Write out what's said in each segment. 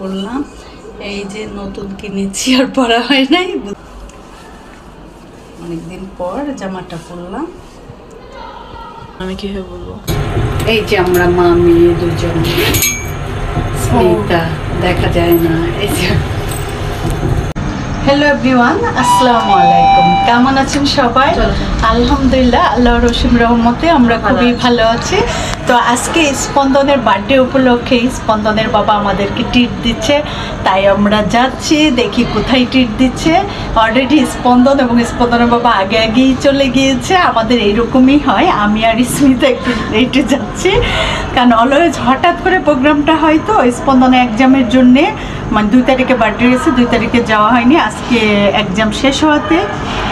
পরলাম। এই যে নতুন কিনেছি, আর পরা হয় নাই, অনেকদিন পর জামাটা পরলাম। আমি কিভাবে বলবো, এই যে আমরা মা মেয়ে দুজন, স্মিতা দেখা যায় না। এই যে হ্যালো এভরিওয়ান, আসসালামু আলাইকুম। কেমন আছেন সবাই? আলহামদুলিল্লাহ, আল্লাহর অসীম রহমতে আমরা খুবই ভালো আছি। তো আজকে স্পন্দনের বার্থডে উপলক্ষে স্পন্দনের বাবা আমাদেরকে ট্রিট দিচ্ছে, তাই আমরা যাচ্ছি, দেখি কোথায় ট্রিট দিচ্ছে। অলরেডি স্পন্দন এবং স্পন্দনের বাবা আগে আগেই চলে গিয়েছে। আমাদের এইরকমই হয়, আমি আর স্মিতা একটু লেটে যাচ্ছি, কারণ অলওয়েজ হঠাৎ করে প্রোগ্রামটা হয়। তো স্পন্দনে এক্সামের জন্যে, মানে 2 তারিখে বার্থডে রয়েছে, 2 তারিখে যাওয়া হয়নি। আজকে এক্সাম শেষ হওয়াতে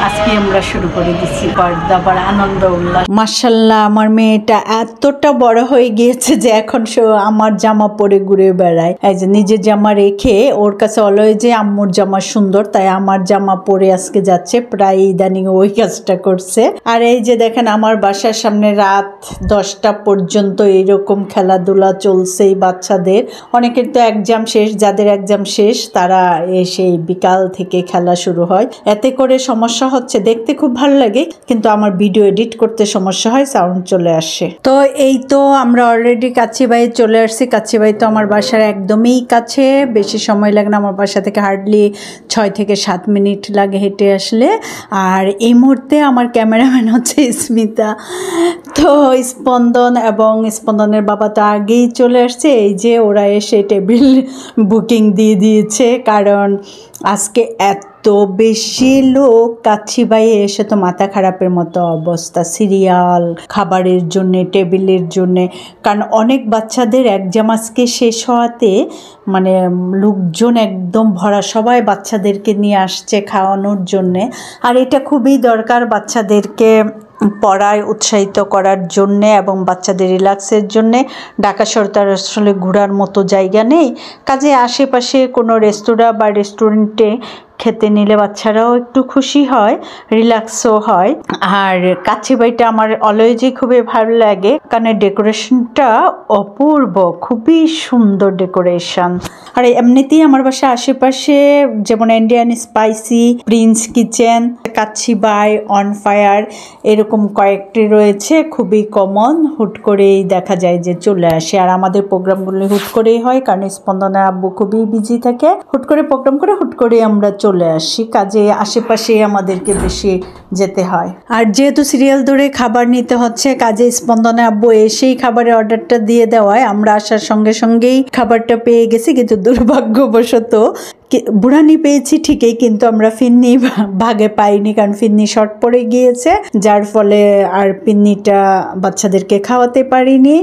আজকে আমরা শুরু করে দিচ্ছি বারদাবার আনন্দ উল্লাস। মাশাআল্লাহ, আমার মেয়েটা এতটা বড় হয়ে গিয়েছে যে এখন আমার জামা পরে ঘুরে বেড়ায়। এই যে নিজের জামা রেখে, ওর কাছে অলওয়েজে আম্মুর জামা সুন্দর, তাই আমার জামা পরে আজকে যাচ্ছে। প্রায় ইদানিং ওই কাজটা করছে। আর এই যে দেখেন, আমার বাসার সামনে রাত 10টা পর্যন্ত এইরকম খেলাধুলা চলছেই বাচ্চাদের। অনেকের তো এক্সাম শেষ, যাদের এক্সাম শেষ তারা এসে বিকাল থেকে খেলা শুরু হয়। এতে করে সমস্যা হচ্ছে, দেখতে খুব ভালো লাগে কিন্তু আমার ভিডিও এডিট করতে সমস্যা হয়, সাউন্ড চলে আসে। তো এই তো আমরা অলরেডি কাচ্চিবাই চলে আসছি। কাচ্চিবাই তো আমার বাসার একদমই কাছে, বেশি সময় লাগে না। আমার বাসা থেকে হার্ডলি 6 থেকে 7 মিনিট লাগে হেঁটে আসলে। আর এই মুহূর্তে আমার ক্যামেরাম্যান হচ্ছে স্মিতা। তো স্পন্দন এবং স্পন্দনের বাবা তো আগেই চলে আসছে। এই যে ওরা এসে টেবিল বুকিং দিয়ে দিয়েছে, কারণ আজকে এত বেশি লোক, কাচ্চিবাইয়ে এসে তো মাথা খারাপের মতো অবস্থা। সিরিয়াল, খাবারের জন্যে, টেবিলের জন্যে, কারণ অনেক বাচ্চাদের এক্সাম আজকে শেষ হওয়াতে মানে লোকজন একদম ভরা, সবাই বাচ্চাদেরকে নিয়ে আসছে খাওয়ানোর জন্যে। আর এটা খুবই দরকার বাচ্চাদেরকে পড়ায় উৎসাহিত করার জন্যে এবং বাচ্চাদের রিল্যাক্সের জন্যে। ঢাকা শহরে আসলে ঘোরার মতো জায়গা নেই, কাজে আশেপাশে কোনো রেস্তোরাঁ বা রেস্টুরেন্টে খেতে নিলে বাচ্চারাও একটু খুশি হয়, রিল্যাক্সও হয়। আর কাচ্চিবাইটা আমার অলওয়েজই খুবই ভালো লাগে, কারণ ডেকোরেশনটা অপূর্ব, খুবই সুন্দর ডেকোরেশন। আর এমনিতেই আমার বাসার আশেপাশে যেমন Indian spicy, prince kitchen, Kacchi Bhai, on fire, এরকম কয়েকটি রয়েছে, খুবই কমন। হুট করেই দেখা যায় যে চলে আসে। আর আমাদের প্রোগ্রামগুলো হুট করেই হয়, কারণ স্পন্দনের আব্বু খুবই বিজি থাকে। হুট করে প্রোগ্রাম করে হুট করে আমরা চলে আসি, কাজে আশেপাশে আমাদেরকে বেশি যেতে হয়। আর যেহেতু সিরিয়াল ধরে খাবার নিতে হচ্ছে, কাজে স্পন্দনের আব্বু এসেই খাবারের অর্ডারটা দিয়ে দেওয়ায় আমরা আসার সঙ্গে সঙ্গেই খাবারটা পেয়ে গেছি। কিন্তু দুর্ভাগ্যবশত বুড়ানি পেয়েছি ঠিকই, কিন্তু আমরা ফিন্নি ভাগে পাইনি, কারণ ফিন্নি শর্ট পড়ে গিয়েছে, যার ফলে আর পিন্নিটা বাচ্চাদেরকে খাওয়াতে পারিনি।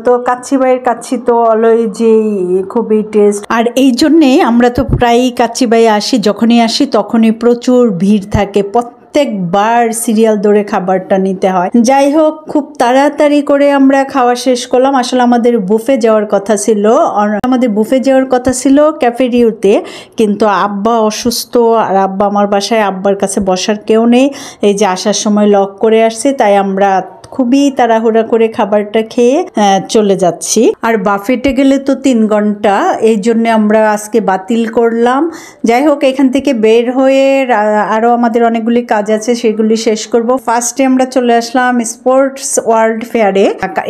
তো কাচ্চিবাইয়ের কাচ্চি তো অলওয়েজই খুবই টেস্ট। আর এই জন্যে আমরা তো প্রায়ই কাচ্চিবাই আসি, যখনই আসি তখনই প্রচুর ভিড় থাকে। প্রত্যেকবার সিরিয়াল ধরে খাবারটা নিতে হয়। যাই হোক, খুব তাড়াতাড়ি করে আমরা খাওয়া শেষ করলাম। আসলে আমাদের বুফে যাওয়ার কথা ছিল ক্যাফেরিওতে, কিন্তু আব্বা অসুস্থ, আর আব্বা আমার বাসায়, আব্বার কাছে বসার কেউ নেই। এই যে আসার সময় লক করে আসছে, তাই আমরা খুবই তাড়াহুড়া করে খাবারটা খেয়ে চলে যাচ্ছি। আর বাফেটে গেলে তো 3 ঘন্টা, এই জন্য আমরা আজকে বাতিল করলাম। যাই হোক, এখান থেকে বের হয়ে আরও আমাদের অনেকগুলি কাজ আছে, সেগুলি শেষ করব। ফার্স্টে আমরা চলে আসলাম স্পোর্টস ওয়ার্ল্ড ফেয়ারে।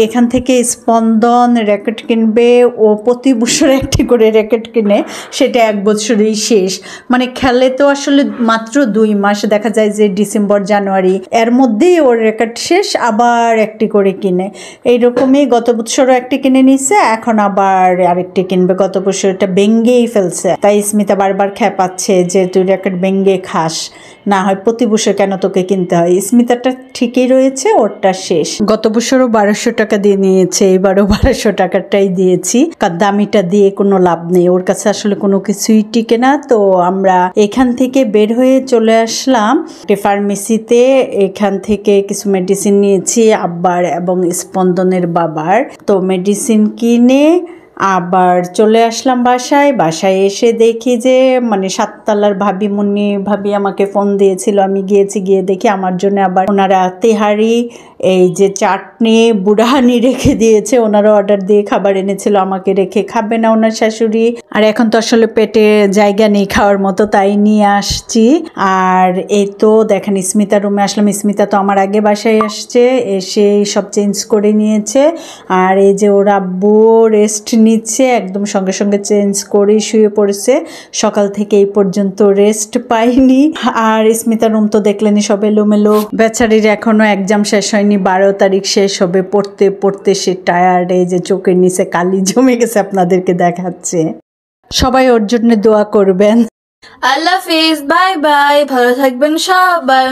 এখান থেকে স্পন্দন র্যাকেট কিনবে, ও প্রতি বছর একটি করে র্যাকেট কিনে, সেটা 1 বছরই শেষ। মানে খেলে তো আসলে মাত্র 2 মাস, দেখা যায় যে ডিসেম্বর জানুয়ারি, এর মধ্যেই ওর র্যাকেট শেষ, আবার একটি করে কিনে। এইরকমই গত বছরও একটি কিনে নিছে, এখন আবার আরেকটি কিনবে। গত বছর এটা ভেঙ্গেই ফেলছে, তাই স্মিতা বারবার খেপাচ্ছে যে তুই র্যাকেট ভেঙ্গে খাস, না হয় প্রতি বছর কেন তোকে কিনতে হয়। স্মিতাটা ঠিকই রয়েছে, ওরটা শেষ। গত বছরও 1200 টাকা দিয়ে নিয়েছে, এবারও 1200 টাকাটাই দিয়েছি, কারণ দামিটা দিয়ে কোনো লাভ নেই, ওর কাছে আসলে কোনো কিছুই টিকে না। তো আমরা এখান থেকে বের হয়ে চলে আসলাম ফার্মেসিতে। এখান থেকে কিছু মেডিসিন নিয়েছি আব্বার এবং স্পন্দনের বাবার। তো মেডিসিন কিনে আবার চলে আসলাম বাসায় এসে দেখি যে মানে সাততলার ভাবি আমাকে ফোন দিয়েছিল, আমি গিয়ে দেখি আমার জন্য আবার ওনারা তেহারি, এই যে চাটনি, বুড়াহানি রেখে দিয়েছে। ওনারা অর্ডার দিয়ে খাবার এনেছিল, আমাকে রেখে খাবে না ওনার শাশুড়ি। আর এখন তো আসলে পেটে জায়গা নেই খাওয়ার মতো, তাই নিয়ে আসছি। আর এই তো দেখেন স্মিতা রুমে আসলাম। স্মিতা তো আমার আগে বাসায় আসছে, এসে সব চেঞ্জ করে নিয়েছে। আর এই যে ওর আব্বু রেস্ট নিচ্ছে, একদম সঙ্গে সঙ্গে চেঞ্জ করে শুয়ে পড়েছে। সকাল থেকে এই পর্যন্ত রেস্ট পাইনি। আর স্মিতার রুম তো দেখলেনি, সব এলোমেলো। বেচারির এখনো এক্সাম শেষ হয়নি, 12 তারিখ শেষ হবে। পড়তে পড়তে সে টায়ার্ড, এই যে চোখের নিচে কালি জমে গেছে, আপনাদেরকে দেখাচ্ছে। সবাই ওর জন্য দোয়া করবেন। আল্লাহ হাফিজ, বাই বাই, ভালো থাকবেন সবাই।